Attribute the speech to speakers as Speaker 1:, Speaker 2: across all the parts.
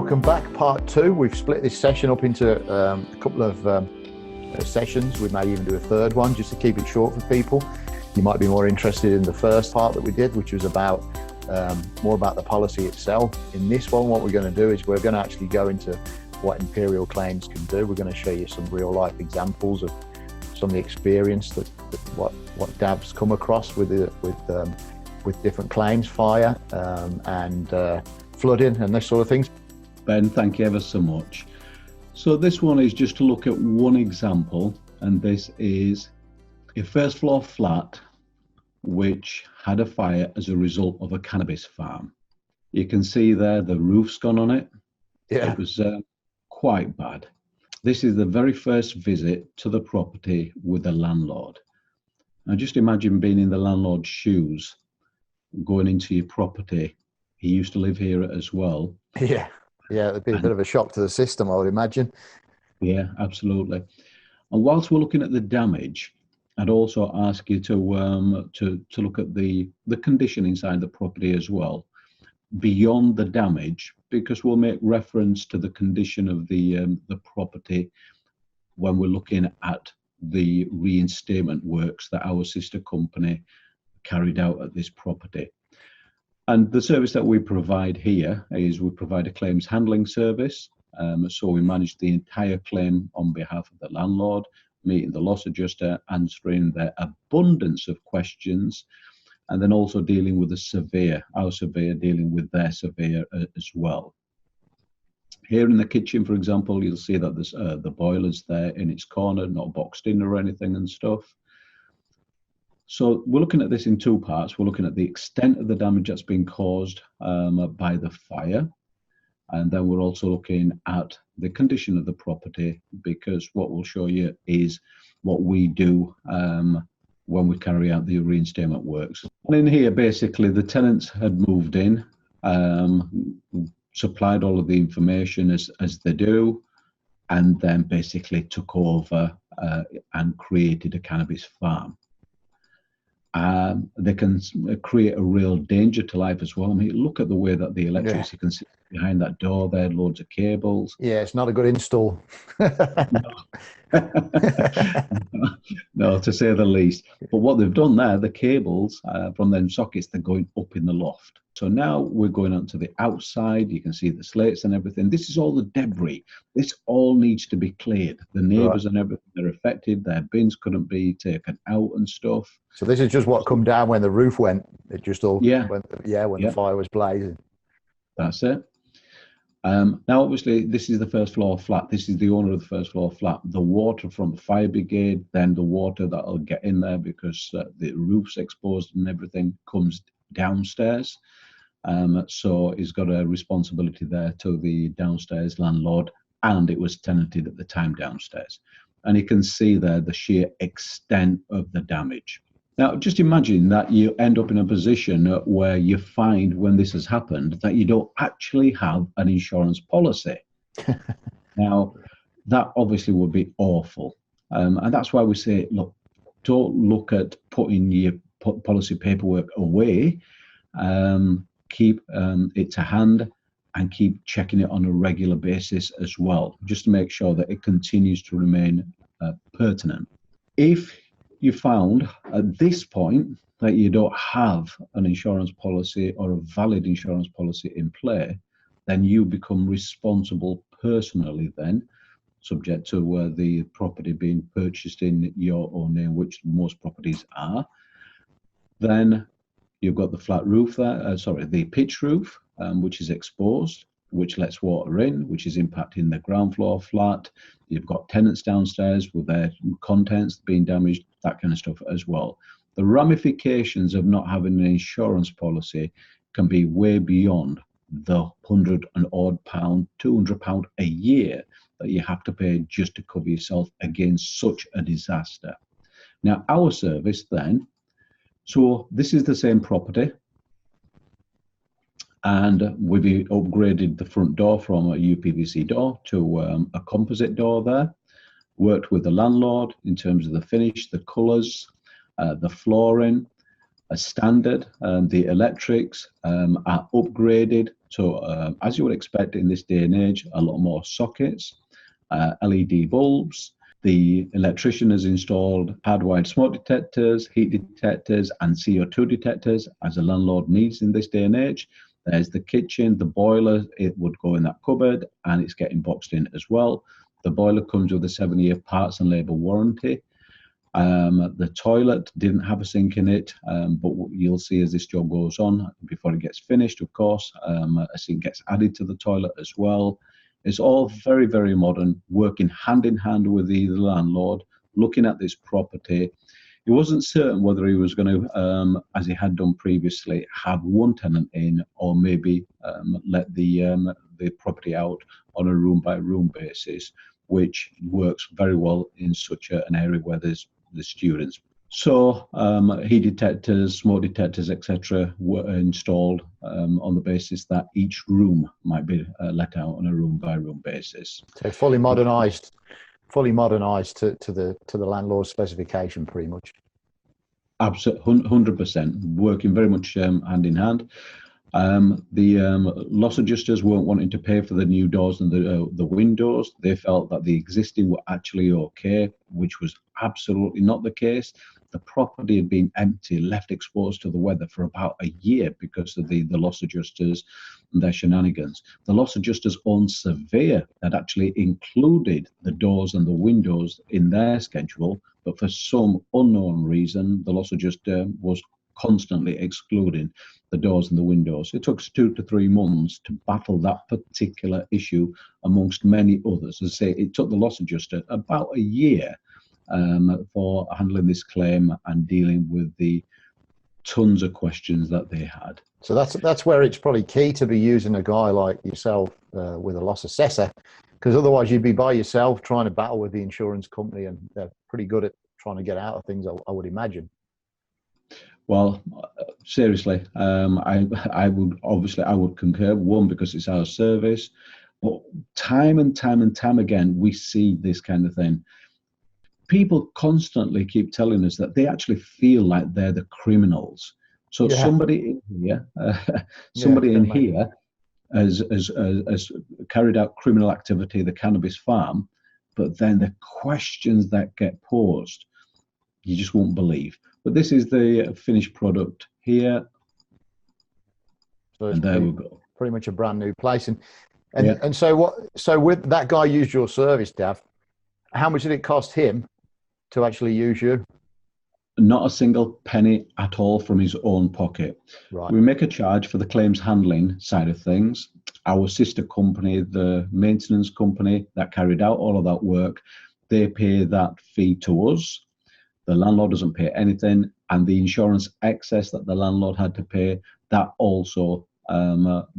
Speaker 1: welcome back. Part two. We've split this session up into a couple of sessions. We may even do a third one just to keep it short for people. You might be more interested in the first part that we did, which was about more about the policy itself. In this one, what we're going to do is we're going to actually go into what Imperial Claims can do. We're going to show you some real life examples of some of the experience that what Dav's come across with different claims, fire and flooding and this sort of things.
Speaker 2: Ben, thank you ever so much. So this one is just to look at one example, and this is a first floor flat which had a fire as a result of a cannabis farm. You can see there the roof's gone on it.
Speaker 1: Yeah.
Speaker 2: It was quite bad. This is the very first visit to the property with the landlord. Now just imagine being in the landlord's shoes, going into your property. He used to live here as well.
Speaker 1: Yeah, it'd be a bit of a shock to the system, I would imagine.
Speaker 2: Yeah, absolutely. And whilst we're looking at the damage, I'd also ask you to look at the condition inside the property as well, beyond the damage, because we'll make reference to the condition of the property when we're looking at the reinstatement works that our sister company carried out at this property. And the service that we provide here is we provide a claims handling service. So we manage the entire claim on behalf of the landlord, meeting the loss adjuster, answering their abundance of questions, and then also dealing with the surveyor, our surveyor dealing with their surveyor as well. Here in the kitchen, for example, you'll see that there's the boiler's there in its corner, not boxed in or anything and stuff. So we're looking at this in two parts. We're looking at the extent of the damage that's been caused by the fire. And then we're also looking at the condition of the property, because what we'll show you is what we do when we carry out the reinstatement works. And in here, basically, the tenants had moved in, supplied all of the information as they do, and then basically took over and created a cannabis farm. They can create a real danger to life as well. I mean, look at the way that the electricity can sit behind that door there, loads of cables.
Speaker 1: Yeah, it's not a good install.
Speaker 2: No, to say the least. But what they've done there, the cables from them sockets, they're going up in the loft. So now we're going onto the outside. You can see the slates and everything. This is all the debris. This all needs to be cleared. The neighbours and everything are affected. Their bins couldn't be taken out and stuff.
Speaker 1: So this is just what come down when the roof went. It just all went, when the fire was blazing.
Speaker 2: That's it. Now, obviously, this is the first floor flat. This is the owner of the first floor flat. The water from the fire brigade, then the water that'll get in there because the roof's exposed and everything comes downstairs. So he's got a responsibility there to the downstairs landlord, and it was tenanted at the time downstairs. And you can see there the sheer extent of the damage. Now, just imagine that you end up in a position where you find when this has happened that you don't actually have an insurance policy. Now, that obviously would be awful. And that's why we say, look, don't look at putting your policy paperwork away. Keep it to hand and keep checking it on a regular basis as well, just to make sure that it continues to remain pertinent. If you found at this point that you don't have an insurance policy or a valid insurance policy in play, then you become responsible personally then, subject to the property being purchased in your own name, which most properties are. Then you've got the flat roof there, the pitch roof, which is exposed, which lets water in, which is impacting the ground floor flat. You've got tenants downstairs with their contents being damaged, that kind of stuff as well. The ramifications of not having an insurance policy can be way beyond the £100 and odd, £200 a year that you have to pay just to cover yourself against such a disaster. Now, our service then, so this is the same property, and we've upgraded the front door from a UPVC door to a composite door there. Worked with the landlord in terms of the finish, the colours, the flooring, as standard. The electrics are upgraded. So as you would expect in this day and age, a lot more sockets, LED bulbs. The electrician has installed hardwired smoke detectors, heat detectors, and CO2 detectors, as a landlord needs in this day and age. There's the kitchen, the boiler, it would go in that cupboard, and it's getting boxed in as well. The boiler comes with a 7-year parts and labour warranty. The toilet didn't have a sink in it, but you'll see as this job goes on, before it gets finished, of course, a sink gets added to the toilet as well. It's all very, very modern, working hand in hand with the landlord, looking at this property. He wasn't certain whether he was going to, as he had done previously, have one tenant in, or maybe let the property out on a room-by-room basis, which works very well in such an area where there's the students. So heat detectors, smoke detectors, etc. were installed on the basis that each room might be let out on a room-by-room basis.
Speaker 1: So fully modernised to the landlord's specification, pretty much.
Speaker 2: Absolutely, 100%, working very much hand in hand. The loss adjusters weren't wanting to pay for the new doors and the windows. They felt that the existing were actually okay, which was absolutely not the case. The property had been empty, left exposed to the weather for about a year because of the loss adjusters and their shenanigans. The loss adjusters' own surveyor had actually included the doors and the windows in their schedule, but for some unknown reason, the loss adjuster was constantly excluding the doors and the windows. It took us 2 to 3 months to battle that particular issue amongst many others. As I say, it took the loss adjuster about a year for handling this claim and dealing with the tons of questions that they had.
Speaker 1: So that's where it's probably key to be using a guy like yourself with a loss assessor, because otherwise you'd be by yourself trying to battle with the insurance company, and they're pretty good at trying to get out of things, I would imagine.
Speaker 2: Well, seriously, I would concur. One, because it's our service, but time and time again, we see this kind of thing. People constantly keep telling us that they actually feel like they're the criminals. So somebody in here has carried out criminal activity, the cannabis farm, but then the questions that get posed, you just won't believe. But this is the finished product here.
Speaker 1: So there we go. Pretty much a brand new place. And so with that guy used your service, Dav, how much did it cost him to actually use you?
Speaker 2: Not a single penny at all from his own pocket. Right. We make a charge for the claims handling side of things. Our sister company, the maintenance company that carried out all of that work, they pay that fee to us. The landlord doesn't pay anything, and the insurance excess that the landlord had to pay, that also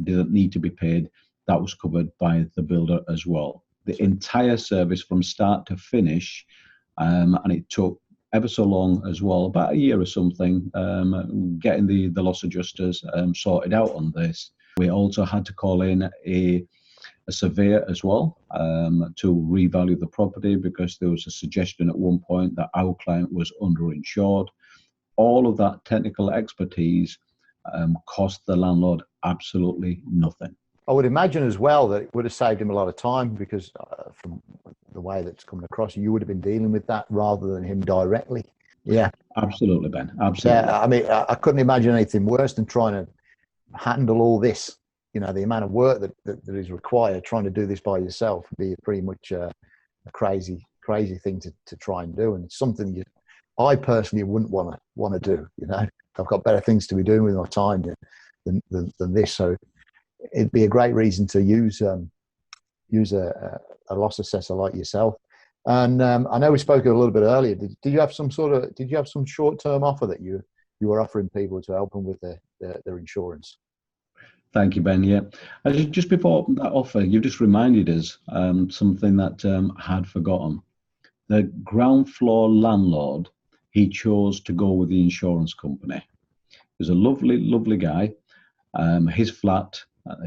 Speaker 2: didn't need to be paid. That was covered by the builder as well. The entire service from start to finish, and it took ever so long as well, about a year or something, getting the loss adjusters sorted out on this. We also had to call in a surveyor as well to revalue the property, because there was a suggestion at one point that our client was underinsured. All of that technical expertise cost the landlord absolutely nothing.
Speaker 1: I would imagine as well that it would have saved him a lot of time, because from the way that's coming across, you would have been dealing with that rather than him directly. Yeah,
Speaker 2: absolutely, Ben. Absolutely.
Speaker 1: Yeah, I mean, I couldn't imagine anything worse than trying to handle all this. You know, the amount of work that is required trying to do this by yourself would be pretty much a crazy thing to try and do, and it's something I personally wouldn't want to do. You know, I've got better things to be doing with my time than this. So it'd be a great reason to use a loss assessor like yourself. And I know we spoke a little bit earlier. Did you have some short-term offer that you were offering people to help them with their insurance?
Speaker 2: Thank you, Ben. Yeah, just before that offer, you've just reminded us something that I had forgotten. The ground floor landlord, he chose to go with the insurance company. He was a lovely guy. His flat,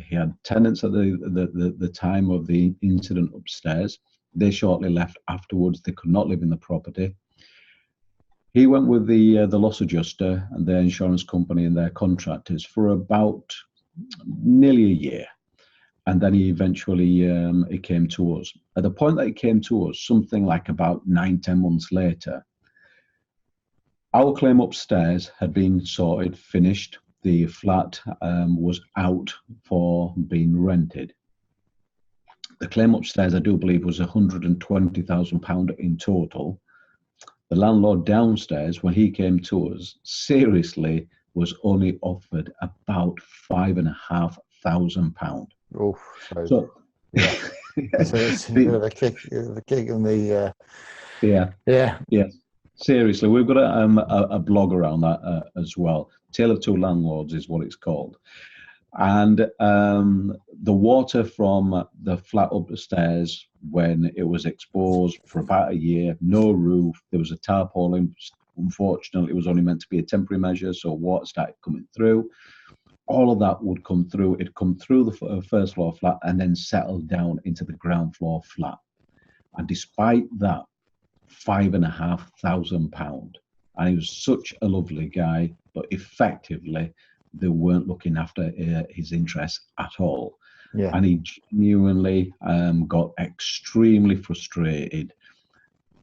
Speaker 2: he had tenants at the time of the incident upstairs. They shortly left afterwards. They could not live in the property. He went with the loss adjuster and their insurance company and their contractors for about nearly a year. And then he eventually it came to us. At the point that it came to us, something like about 9-10 months later, our claim upstairs had been sorted, finished. The flat was out for being rented. The claim upstairs, I do believe, was £120,000 in total. The landlord downstairs, when he came to us, seriously was only offered about £5,500.
Speaker 1: Oh,
Speaker 2: So
Speaker 1: yeah. So it's a bit of a kick in the
Speaker 2: yeah. Seriously, we've got a blog around that as well. Tale of Two Landlords is what it's called. And the water from the flat upstairs, when it was exposed for about a year, no roof, there was a tarpaulin. Unfortunately, it was only meant to be a temporary measure, so water started coming through. All of that would come through. It'd come through the first floor flat and then settle down into the ground floor flat. And despite that, £5,500. And he was such a lovely guy, but effectively, they weren't looking after his interests at all.
Speaker 1: Yeah.
Speaker 2: And he genuinely got extremely frustrated.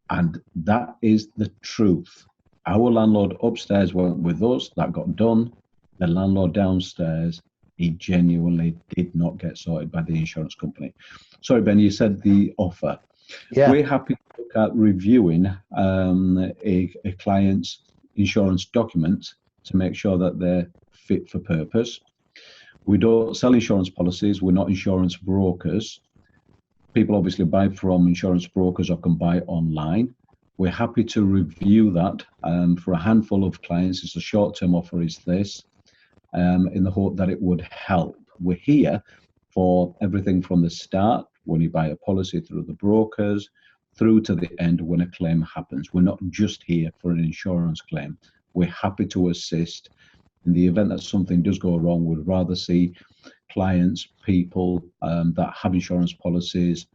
Speaker 2: And that is the truth. Our landlord upstairs went with us, that got done. The landlord downstairs, he genuinely did not get sorted by the insurance company. Sorry, Ben, you said the offer.
Speaker 1: Yeah.
Speaker 2: We're happy to look at reviewing a client's insurance documents to make sure that they're fit for purpose. We don't sell insurance policies. We're not insurance brokers. People obviously buy from insurance brokers or can buy online. We're happy to review that for a handful of clients. It's a short-term offer is this, in the hope that it would help. We're here for everything from the start, when you buy a policy through the brokers, through to the end when a claim happens. We're not just here for an insurance claim. We're happy to assist. In the event that something does go wrong, we'd rather see clients, people that have insurance policies,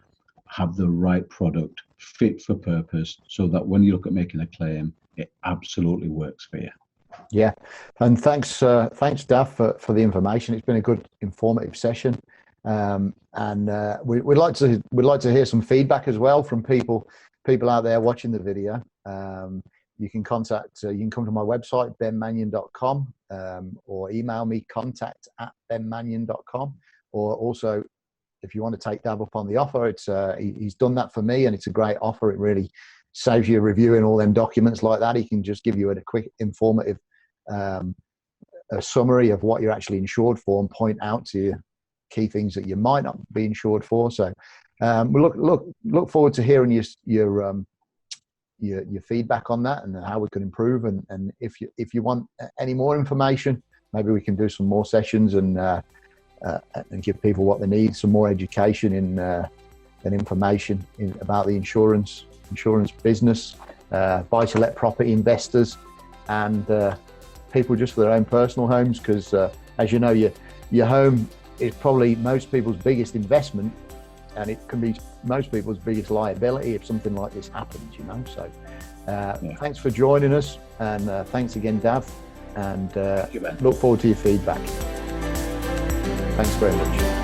Speaker 2: have the right product, fit for purpose, so that when you look at making a claim, it absolutely works for you.
Speaker 1: Yeah, and thanks, Dav, for the information. It's been a good, informative session, and we'd like to hear some feedback as well from people out there watching the video. You can come to my website, benmannion.com, or email me, contact@benmannion.com, or also, if you want to take Dav up on the offer, he's done that for me, and it's a great offer. It really saves you reviewing all them documents like that. He can just give you a quick, informative a summary of what you're actually insured for and point out to you key things that you might not be insured for. So we look forward to hearing your feedback on that and how we can improve. And if you want any more information, maybe we can do some more sessions and give people what they need, some more education and information about the insurance business, buy-to-let property investors, and people just for their own personal homes, because as you know, your home is probably most people's biggest investment, and it can be most people's biggest liability if something like this happens, you know. So thanks for joining us, and thanks again, Dav, and look forward to your feedback. Thanks very much.